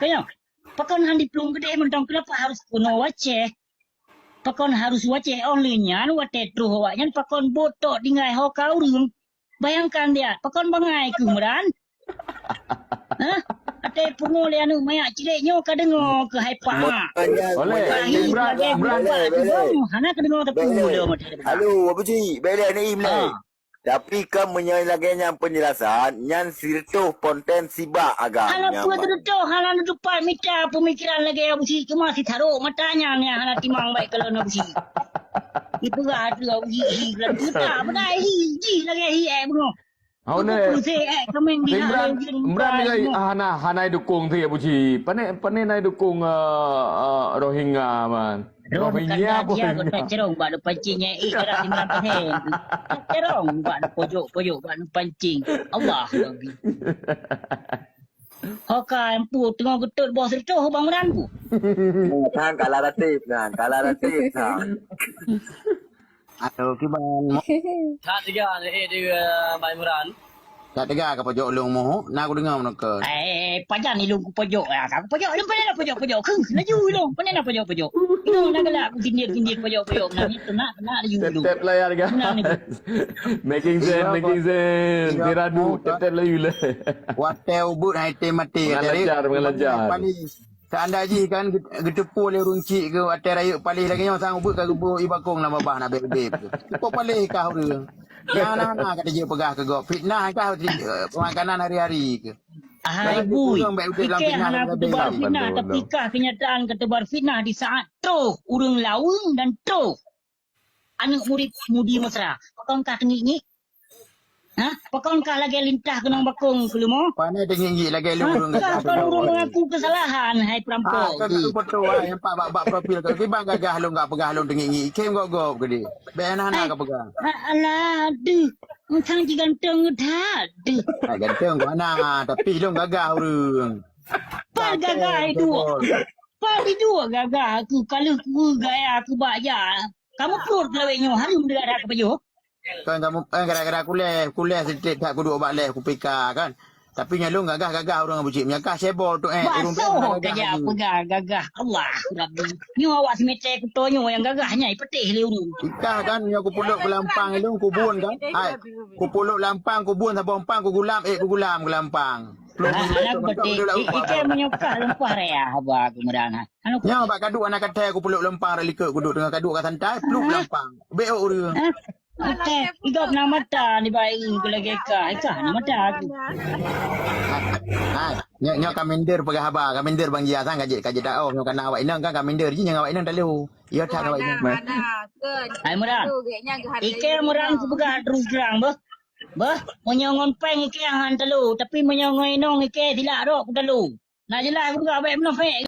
Kaya, pakon handi plung gede mentang kenapa harus kuno wace. Pakon harus wace only-nya, wate tru hawanya, pakon botok dingai ho kau ring. Bayangkan dia, pakon bangai kemuran. Hah? Ate pungo le anu mayak cileknya kadengo ke haipa. Boleh. Imran. Hana kadengo tapi muda macam. Halo, apa cik? Bela ni Imlek. Tapi kan menyelagainya penjelasan yang sirtuh konten sibak agak. Hana pun tu hana depan mita pemikiran lagi abu si cuma si taruh matanya ni hana timang baik kalau nak si. Itu gak ada abu si dan kita pada hi lagi hi bungo. Imran ni hana dukung tu Abu Ji. Pane nai dukung Rohingya man. Rohingya pun cerong buat pancingnya kerap di mana pahen. Cerong buat pojok buat pancing. Allah lagi. Hoka empu tengah getut bos itu bangunan ku. Kan kalah ratif kan. Atau kiban. Tak tiga dia Mai Muran. Tak dengar ke pojok long moh. Nak aku dengar mana ke. Pajan ni lu pojok ah. Aku pojok lu pandai pojok. Keng laju lu. Pandai nak pojok. Itu nak gelak kindir pojok. Nak itu nak laju lu. Tep layar kan. Making sense. Tiradu tep layu le. Watel but hai te mati. Mengajar. Seandainya ji kan getepu le runcik ke watel raya palih lagi yang sang ubut ke gebu ibakong nama bah nak beb. Kau palih kau dia. Yang anak kata je pegah ke gop fitnah kau pemakanan hari-hari ke. Hai bui. Fikir anak ketebar fitnah tapi kah kenyataan ketebar fitnah di saat tu urang laung dan tu anak murid mudi mesra. Pakongkah tengi. Ha? Pakongkah lagi lintah kenang bakong kelumo? Pandai tengi lagi urang kata. Kau urang mengaku kesalahan hai perampok. Kau betul yang pak profil kau kibang gagah lu enggak pegah lu tengi. Kem gop ke dia. Beana kau pegang. Alah aduh. Macam si ganteng dah. Ganteng mana tapi lu gagah urang. Pak gagah dua gagah aku kalau aku gaya aku bayar. Kamu perut laweknya hari muda ada ke baju. Kan kamu gara-gara kuliah sedikit tak kudu obat leh aku pika kan. Tapi nyalung gagah orang bucik nyakah sebol tu urung gagah pegang gagah Allah Rabbi. Ni awak semete kutonyo yang gagahnya petih le urung. Pika kan aku puluk ke Lampang lu kubun kan. Hai. Ku puluk Lampang kubun sabompang ku gulam ke Lampang. Anak betik ikan menyokah lempah rea haba kemudian. Nya bak kaduk anak kata aku puluk Lampang relikut kuduk dengan kaduk kat santai peluk Lampang. Beok urang. Okey, igap nama mata ni baik ke lagi ka. Nama mata aku. Nya kaminder pegah haba, kaminder bang dia sang kaje dak oh nya kana awak inang kan kaminder je nya awak inang dalu. Ya tak awak inang. Ai muran. Ike muran ku pegah terus terang bah. Menyongon peng ike han telu tapi menyongon inong ike tidak ro ku telu. Nah jelas aku pegah baik menafik.